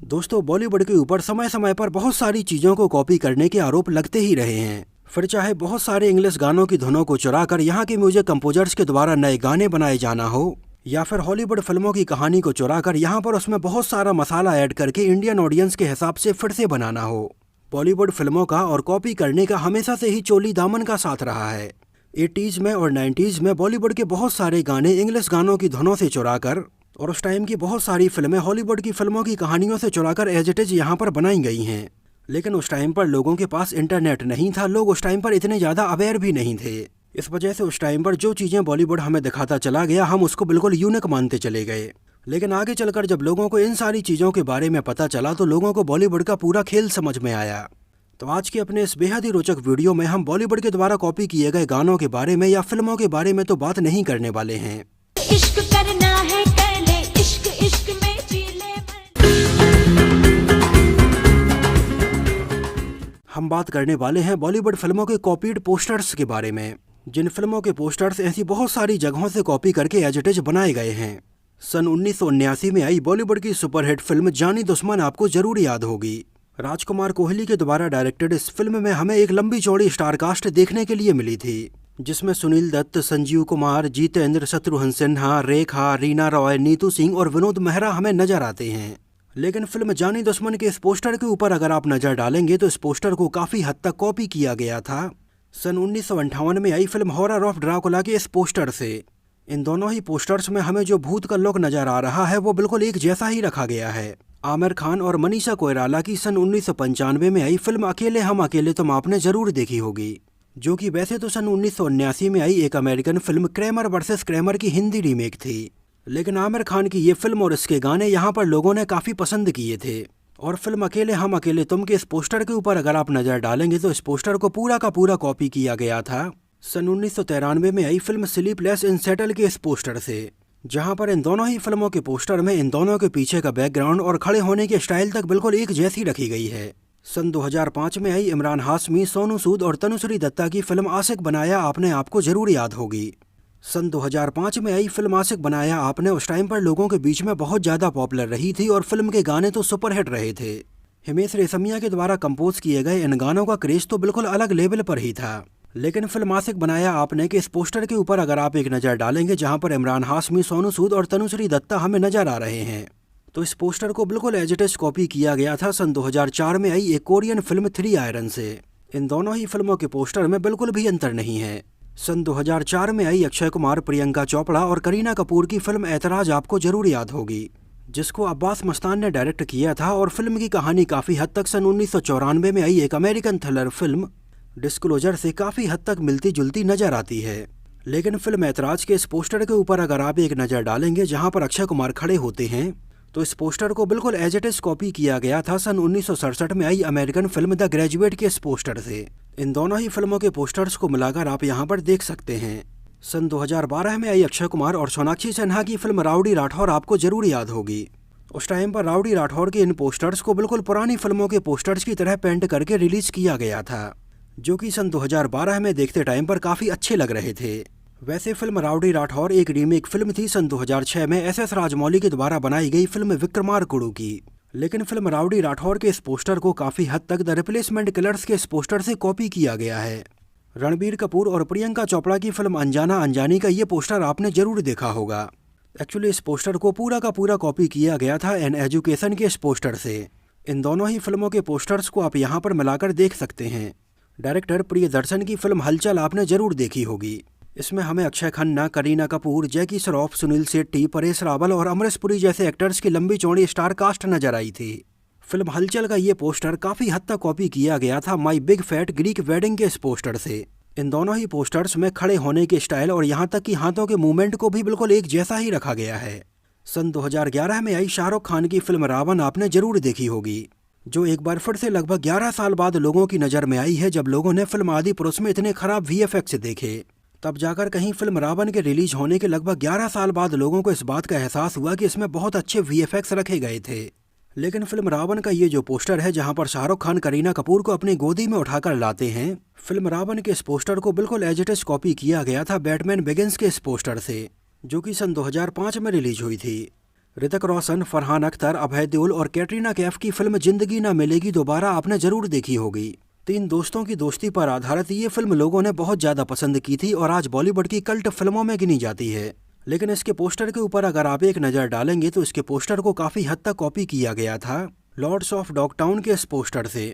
दोस्तों, बॉलीवुड के ऊपर समय समय पर बहुत सारी चीजों को कॉपी करने के आरोप लगते ही रहे हैं। फिर चाहे बहुत सारे इंग्लिश गानों की धुनों को चुराकर यहाँ के म्यूजिक कंपोजर्स के द्वारा नए गाने बनाए जाना हो, या फिर हॉलीवुड फिल्मों की कहानी को चुराकर यहाँ पर उसमें बहुत सारा मसाला ऐड करके इंडियन ऑडियंस के हिसाब से फिर से बनाना हो। बॉलीवुड फिल्मों का और कॉपी करने का हमेशा से ही चोली दामन का साथ रहा है। 80s में और 90s में बॉलीवुड के बहुत सारे गाने इंग्लिश गानों की धुनों से चुराकर और उस टाइम की बहुत सारी फिल्में हॉलीवुड की फिल्मों की कहानियों से चुराकर एज इट इज यहाँ पर बनाई गई हैं। लेकिन उस टाइम पर लोगों के पास इंटरनेट नहीं था, लोग उस टाइम पर इतने ज़्यादा अवेयर भी नहीं थे। इस वजह से उस टाइम पर जो चीज़ें बॉलीवुड हमें दिखाता चला गया, हम उसको बिल्कुल यूनिक मानते चले गए। लेकिन आगे चलकर जब लोगों को इन सारी चीज़ों के बारे में पता चला तो लोगों को बॉलीवुड का पूरा खेल समझ में आया। तो आज के अपने इस बेहद ही रोचक वीडियो में हम बॉलीवुड के द्वारा कॉपी किए गए गानों के बारे में या फिल्मों के बारे में तो बात नहीं करने वाले हैं। इश्क करना है कर ले, इश्क इश्क में जी ले। हम बात करने वाले हैं बॉलीवुड फिल्मों के कॉपीड पोस्टर्स के बारे में, जिन फिल्मों के पोस्टर्स ऐसी बहुत सारी जगहों से कॉपी करके एज इट इज बनाए गए हैं। सन 1979 में आई बॉलीवुड की सुपरहिट फिल्म जानी दुश्मन आपको जरूर याद होगी। राजकुमार कोहली के द्वारा डायरेक्टेड इस फिल्म में हमें एक लंबी चौड़ी स्टारकास्ट देखने के लिए मिली थी, जिसमें सुनील दत्त, संजीव कुमार, जितेंद्र, शत्रुघ्न सिन्हा, रेखा, रीना रॉय, नीतू सिंह और विनोद मेहरा हमें नजर आते हैं। लेकिन फिल्म जानी दुश्मन के इस पोस्टर के ऊपर अगर आप नजर डालेंगे तो इस पोस्टर को काफी हद तक कॉपी किया गया था सन 1958 में आई फिल्म हॉरर ऑफ ड्राकुला के इस पोस्टर से। इन दोनों ही पोस्टर्स में हमें जो भूत का लुक नजर आ रहा है वो बिल्कुल एक जैसा ही रखा गया है। आमिर खान और मनीषा कोइराला की सन 1995 में आई फिल्म अकेले हम अकेले तुम आपने जरूर देखी होगी, जो कि वैसे तो सन 1979 में आई एक American film Kramer versus Kramer की हिंदी रीमेक थी। लेकिन आमिर खान की ये फिल्म और इसके गाने यहाँ पर लोगों ने काफ़ी पसंद किए थे। और फिल्म अकेले हम अकेले तुम के इस पोस्टर के ऊपर अगर आप नज़र डालेंगे तो इस पोस्टर को पूरा का पूरा कॉपी किया गया था सन 1993 में आई फिल्म स्लीपलेस इन सेटल के इस पोस्टर से, जहाँ पर इन दोनों ही फिल्मों के पोस्टर में इन दोनों के पीछे का बैकग्राउंड और खड़े होने की स्टाइल तक बिल्कुल एक जैसी रखी गई है। सन 2005 में आई इमरान हाशमी, सोनू सूद और तनुश्री दत्ता की फिल्म आशिक बनाया आपने आपको जरूर याद होगी। सन 2005 में आई फिल्म आशिक बनाया आपने उस टाइम पर लोगों के बीच में बहुत ज़्यादा पॉपुलर रही थी और फिल्म के गाने तो सुपरहिट रहे थे। हिमेश रेशमिया के द्वारा कंपोज किए गए इन गानों का क्रेज तो बिल्कुल अलग लेवल पर ही था। लेकिन फिल्म आशिक बनाया आपने के इस पोस्टर के ऊपर अगर आप एक नज़र डालेंगे जहां पर इमरान हाशमी, सोनू सूद और तनुश्री दत्ता हमें नजर आ रहे हैं, तो इस पोस्टर को बिल्कुल एज इट इज कॉपी किया गया था सन 2004 में आई एक कोरियन फिल्म 3 आयरन से। इन दोनों ही फिल्मों के पोस्टर में बिल्कुल भी अंतर नहीं है। सन 2004 में आई अक्षय कुमार, प्रियंका चोपड़ा और करीना कपूर की फिल्म ऐतराज आपको जरूर याद होगी, जिसको अब्बास मस्तान ने डायरेक्ट किया था। और फिल्म की कहानी काफ़ी हद तक सन 1994 में आई एक अमेरिकन थ्रिलर फिल्म डिस्क्लोजर से काफ़ी हद तक मिलती जुलती नजर आती है। लेकिन फिल्म ऐतराज के इस पोस्टर के ऊपर अगर आप एक नज़र डालेंगे जहां पर अक्षय कुमार खड़े होते हैं, तो इस पोस्टर को बिल्कुल एज इट इज कॉपी किया गया था सन 1967 में आई अमेरिकन फिल्म द ग्रेजुएट के इस पोस्टर से। इन दोनों ही फिल्मों के पोस्टर्स को मिलाकर आप यहाँ पर देख सकते हैं। सन 2012 में आई अक्षय कुमार और सोनाक्षी सिन्हा की फिल्म राउडी राठौर आपको जरूर याद होगी। उस टाइम पर राउडी राठौर के इन पोस्टर्स को बिल्कुल पुरानी फिल्मों के पोस्टर्स की तरह पेंट करके रिलीज किया गया था, जो कि सन 2012 में देखते टाइम पर काफ़ी अच्छे लग रहे थे। वैसे फिल्म राउडी राठौर एक रीमेक फिल्म थी सन 2006 में एस राजमौली के द्वारा बनाई गई फिल्म विक्रमार्कुडु की। लेकिन फिल्म राउडी राठौर के इस पोस्टर को काफ़ी हद तक द रिप्लेसमेंट किलर्स के इस पोस्टर से कॉपी किया गया है। रणबीर कपूर और प्रियंका चोपड़ा की फिल्म अनजाना अनजानी का ये पोस्टर आपने जरूर देखा होगा। एक्चुअली इस पोस्टर को पूरा का पूरा कॉपी किया गया था एन एजुकेशन के इस पोस्टर से। इन दोनों ही फिल्मों के पोस्टर्स को आप यहाँ पर मिलाकर देख सकते हैं। डायरेक्टर प्रियदर्शन की फिल्म हलचल आपने जरूर देखी होगी। इसमें हमें अक्षय खन्ना, करीना कपूर, जैकी श्रॉफ, सुनील शेट्टी, परेश रावल और अमरीश पुरी जैसे एक्टर्स की लंबी चौड़ी स्टार कास्ट नजर आई थी। फिल्म हलचल का ये पोस्टर काफ़ी हद तक कॉपी किया गया था माई बिग फैट ग्रीक वेडिंग के इस पोस्टर से। इन दोनों ही पोस्टर्स में खड़े होने के स्टाइल और यहाँ तक कि हाथों के मूवमेंट को भी बिल्कुल एक जैसा ही रखा गया है। सन 2011 में आई शाहरुख खान की फिल्म रावण आपने जरूर देखी होगी, जो एक बार फिर से लगभग 11 साल बाद लोगों की नज़र में आई है। जब लोगों ने फिल्म आदि पुरुष में इतने खराब VFX देखे, तब जाकर कहीं फिल्म रावण के रिलीज होने के लगभग 11 साल बाद लोगों को इस बात का एहसास हुआ कि इसमें बहुत अच्छे VFX रखे गए थे। लेकिन फिल्म रावण का ये जो पोस्टर है जहां पर शाहरुख खान करीना कपूर को अपनी गोदी में उठाकर लाते हैं, फिल्म रावण के इस पोस्टर को बिल्कुल एज इट इज कॉपी किया गया था बैटमैन बिगिंस के इस पोस्टर से, जो कि सन 2005 में रिलीज हुई थी। ऋतिक रोशन, फरहान अख्तर, अभय देओल और कैटरीना कैफ की फिल्म जिंदगी ना मिलेगी दोबारा आपने जरूर देखी होगी। 3 दोस्तों की दोस्ती पर आधारित ये फिल्म लोगों ने बहुत ज्यादा पसंद की थी और आज बॉलीवुड की कल्ट फिल्मों में गिनी जाती है। लेकिन इसके पोस्टर के ऊपर अगर आप एक नज़र डालेंगे तो इसके पोस्टर को काफ़ी हद तक कॉपी किया गया था लॉर्ड्स ऑफ डॉगटाउन के इस पोस्टर से।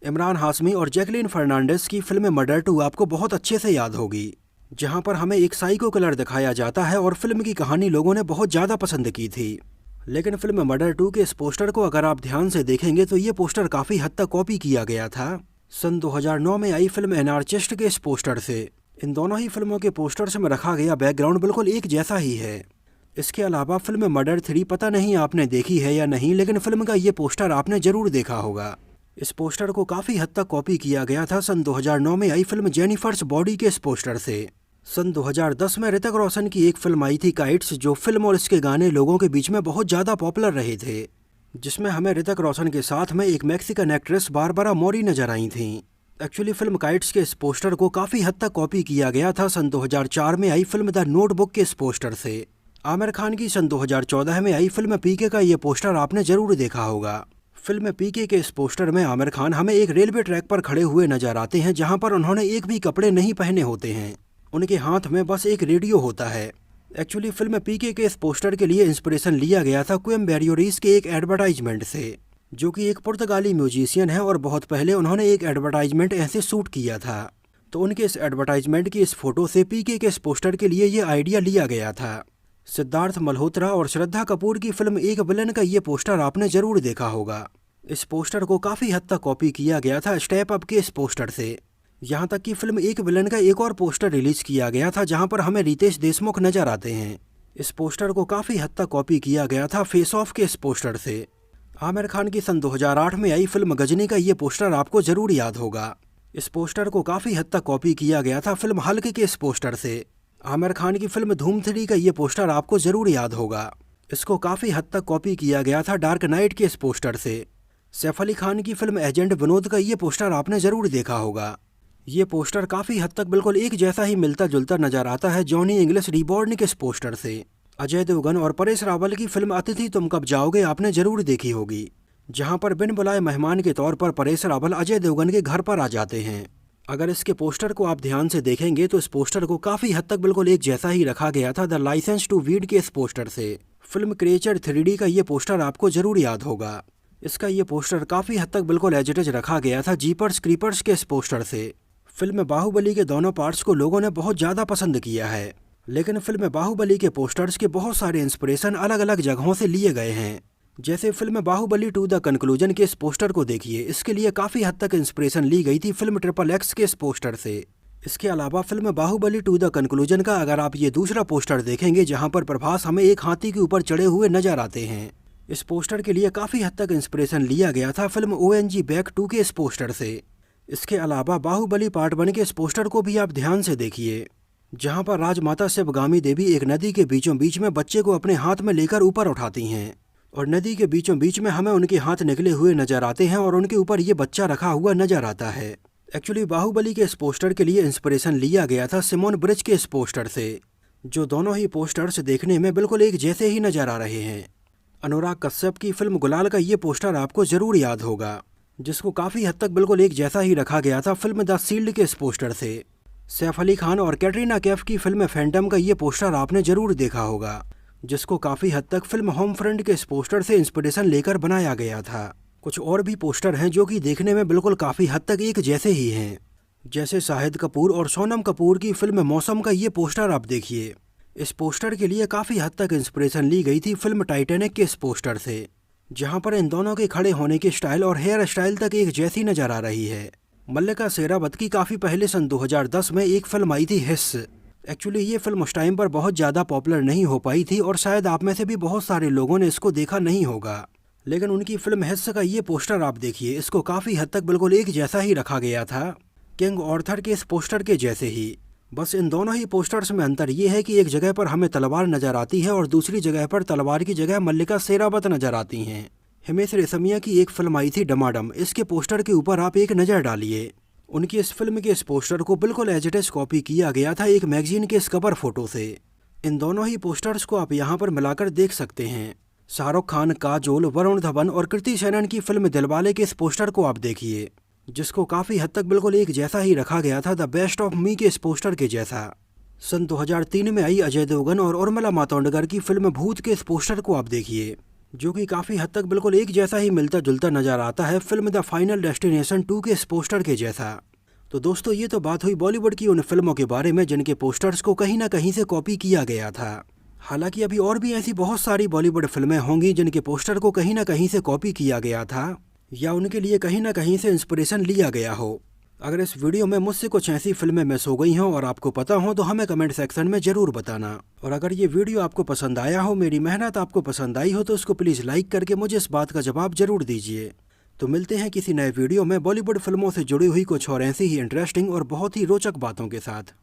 इमरान हाशमी और जैकलीन फर्नांडिस की फिल्म मर्डर 2 आपको बहुत अच्छे से याद होगी, जहां पर हमें एक साइको किलर दिखाया जाता है और फिल्म की कहानी लोगों ने बहुत ज़्यादा पसंद की थी। लेकिन फिल्म मर्डर 2 के इस पोस्टर को अगर आप ध्यान से देखेंगे तो ये पोस्टर काफ़ी हद तक कॉपी किया गया था सन 2009 में आई फिल्म एनार्चिस्ट के इस पोस्टर से। इन दोनों ही फिल्मों के पोस्टर्स में रखा गया बैकग्राउंड बिल्कुल एक जैसा ही है। इसके अलावा फिल्म मर्डर 3 पता नहीं आपने देखी है या नहीं, लेकिन फिल्म का ये पोस्टर आपने जरूर देखा होगा। इस पोस्टर को काफ़ी हद तक कॉपी किया गया था सन 2009 में आई फिल्म जेनिफर्स बॉडी के इस पोस्टर से। सन 2010 में ऋतिक रोशन की एक फिल्म आई थी काइट्स, जो फिल्म और इसके गाने लोगों के बीच में बहुत ज़्यादा पॉपुलर रहे थे, जिसमें हमें ऋतिक रोशन के साथ में एक मैक्सिकन एक्ट्रेस बारबरा मोरी नजर आई थी। एक्चुअली फिल्म काइट्स के इस पोस्टर को काफ़ी हद तक कॉपी किया गया था सन 2004 में आई फिल्म द नोटबुक के इस पोस्टर से। आमिर खान की सन 2014 में आई फिल्म पीके का ये पोस्टर आपने जरूर देखा होगा। फिल्म पीके के इस पोस्टर में आमिर खान हमें एक रेलवे ट्रैक पर खड़े हुए नजर आते हैं, जहां पर उन्होंने एक भी कपड़े नहीं पहने होते हैं। उनके हाथ में बस एक रेडियो होता है। एक्चुअली फिल्म पीके के इस पोस्टर के लिए इंस्पिरेशन लिया गया था कोएम्बेरियो रीस के एक एडवर्टाइजमेंट से, जो कि एक पुर्तगाली म्यूजिशियन है और बहुत पहले उन्होंने एक एडवर्टाइजमेंट ऐसे शूट किया था। तो उनके इस एडवर्टाइजमेंट की इस फोटो से पीके के इस पोस्टर के लिए ये आइडिया लिया गया था। सिद्धार्थ मल्होत्रा और श्रद्धा कपूर की फिल्म एक विलन का ये पोस्टर आपने जरूर देखा होगा। इस पोस्टर को काफ़ी हद तक कॉपी किया गया था स्टेप अप के इस पोस्टर से। यहाँ तक कि फिल्म एक विलन का एक और पोस्टर रिलीज किया गया था, जहाँ पर हमें रितेश देशमुख नजर आते हैं। इस पोस्टर को काफ़ी हद तक कॉपी किया गया था फेस ऑफ के इस पोस्टर से। आमिर खान की सन 2008 में आई फिल्म गजनी का ये पोस्टर आपको जरूर याद होगा। इस पोस्टर को काफ़ी हद तक कॉपी किया गया था फिल्म हल्क के इस पोस्टर से। आमिर खान की फिल्म धूम 3 का ये पोस्टर आपको जरूर याद होगा। इसको काफ़ी हद तक कॉपी किया गया था डार्क नाइट के इस पोस्टर से। सैफ अली खान की फिल्म एजेंट विनोद का ये पोस्टर आपने जरूर देखा होगा। ये पोस्टर काफ़ी हद तक बिल्कुल एक जैसा ही मिलता जुलता नजर आता है जॉनी इंग्लिश रीबॉर्न के इस पोस्टर से। अजय देवगन और परेश रावल की फिल्म अतिथि तुम कब जाओगे आपने जरूर देखी होगी, जहां पर बिन बुलाए मेहमान के तौर पर परेश रावल अजय देवगन के घर पर आ जाते हैं। अगर इसके पोस्टर को आप ध्यान से देखेंगे तो इस पोस्टर को काफ़ी हद तक बिल्कुल एक जैसा ही रखा गया था द लाइसेंस टू वीड के इस पोस्टर से। फिल्म क्रिएचर 3D का ये पोस्टर आपको जरूर याद होगा। इसका ये पोस्टर काफ़ी हद तक बिल्कुल एज इट इज रखा गया था जीपर्स क्रीपर्स के इस पोस्टर से। फिल्म बाहुबली के दोनों पार्ट्स को लोगों ने बहुत ज़्यादा पसंद किया है, लेकिन फिल्म बाहुबली के पोस्टर्स के बहुत सारे इंस्पिरेशन अलग अलग जगहों से लिए गए हैं। जैसे फिल्म बाहुबली 2 द कंक्लूजन के इस पोस्टर को देखिए, इसके लिए काफ़ी हद तक इंस्पिरेशन ली गई थी फिल्म XXX के इस पोस्टर से। इसके अलावा फिल्म बाहुबली 2 द कंक्लूजन का अगर आप ये दूसरा पोस्टर देखेंगे, जहां पर प्रभास हमें एक हाथी के ऊपर चढ़े हुए नजर आते हैं, इस पोस्टर के लिए काफ़ी हद तक इंस्पिरेशन लिया गया था फिल्म ONG बैक 2 के इस पोस्टर से। इसके अलावा बाहुबली पार्ट 1 के इस पोस्टर को भी आप ध्यान से देखिए, जहां पर राजमाता शिवगामी देवी एक नदी के बीचों बीच में बच्चे को अपने हाथ में लेकर ऊपर उठाती हैं और नदी के बीचों बीच में हमें उनके हाथ निकले हुए नजर आते हैं और उनके ऊपर ये बच्चा रखा हुआ नजर आता है। एक्चुअली बाहुबली के इस पोस्टर के लिए इंस्पिरेशन लिया गया था सिमोन ब्रिज के इस पोस्टर से, जो दोनों ही पोस्टर्स देखने में बिल्कुल एक जैसे ही नजर आ रहे हैं। अनुराग कश्यप की फिल्म गुलाल का ये पोस्टर आपको जरूर याद होगा, जिसको काफ़ी हद तक बिल्कुल एक जैसा ही रखा गया था फिल्म द सील्ड के इस पोस्टर से। सैफ अली खान और कैटरीना कैफ की फिल्म फैंटम का ये पोस्टर आपने जरूर देखा होगा, जिसको काफ़ी हद तक फिल्म होम फ्रंट के इस पोस्टर से इंस्पिरेशन लेकर बनाया गया था। कुछ और भी पोस्टर हैं जो कि देखने में बिल्कुल काफ़ी हद तक एक जैसे ही हैं, जैसे शाहिद कपूर और सोनम कपूर की फिल्म मौसम का ये पोस्टर आप देखिए। इस पोस्टर के लिए काफ़ी हद तक इंस्पिरेशन ली गई थी फिल्म टाइटैनिक के इस पोस्टर से, जहां पर इन दोनों के खड़े होने की स्टाइल और हेयर स्टाइल तक एक जैसी नजर आ रही है। मल्लिका शेरावत की काफ़ी पहले सन 2010 में एक फिल्म आई थी हिस्स। एक्चुअली ये फिल्म उस टाइम पर बहुत ज़्यादा पॉपुलर नहीं हो पाई थी और शायद आप में से भी बहुत सारे लोगों ने इसको देखा नहीं होगा, लेकिन उनकी फिल्म हिस्स का ये पोस्टर आप देखिए, इसको काफ़ी हद तक बिल्कुल एक जैसा ही रखा गया था किंग आर्थर के इस पोस्टर के जैसे ही। बस इन दोनों ही पोस्टर्स में अंतर ये है कि एक जगह पर हमें तलवार नजर आती है और दूसरी जगह पर तलवार की जगह मल्लिका शेरावत नजर आती हैं। हिमेश रेशमिया की एक फिल्म आई थी डमाडम, इसके पोस्टर के ऊपर आप एक नज़र डालिए। उनकी इस फिल्म के इस पोस्टर को बिल्कुल एज इट इज कॉपी किया गया था एक मैगजीन के इस कवर फोटो से। इन दोनों ही पोस्टर्स को आप यहाँ पर मिलाकर देख सकते हैं। शाहरुख खान, काजोल, वरुण धवन और कृति सेनन की फिल्म दिलवाले के इस पोस्टर को आप देखिए, जिसको काफ़ी हद तक बिल्कुल एक जैसा ही रखा गया था, द बेस्ट ऑफ मी के इस पोस्टर के जैसा। सन 2003 में आई अजय देवगन और उर्मिला मातोंडकर की फिल्म भूत के इस पोस्टर को आप देखिए, जो कि काफ़ी हद तक बिल्कुल एक जैसा ही मिलता जुलता नजर आता है फिल्म द फाइनल डेस्टिनेशन 2 के इस पोस्टर के जैसा। तो दोस्तों, ये तो बात हुई बॉलीवुड की उन फिल्मों के बारे में जिनके पोस्टर्स को कहीं ना कहीं से कॉपी किया गया था। हालांकि अभी और भी ऐसी बहुत सारी बॉलीवुड फिल्में होंगी जिनके पोस्टर को कहीं ना कहीं से कॉपी किया गया था या उनके लिए कहीं ना कहीं से इंस्पिरेशन लिया गया हो। अगर इस वीडियो में मुझसे कुछ ऐसी फिल्में मिस हो गई हों और आपको पता हो तो हमें कमेंट सेक्शन में ज़रूर बताना। और अगर ये वीडियो आपको पसंद आया हो, मेरी मेहनत आपको पसंद आई हो, तो उसको प्लीज़ लाइक करके मुझे इस बात का जवाब ज़रूर दीजिए। तो मिलते हैं किसी नए वीडियो में बॉलीवुड फिल्मों से जुड़ी हुई कुछ और ऐसी ही इंटरेस्टिंग और बहुत ही रोचक बातों के साथ।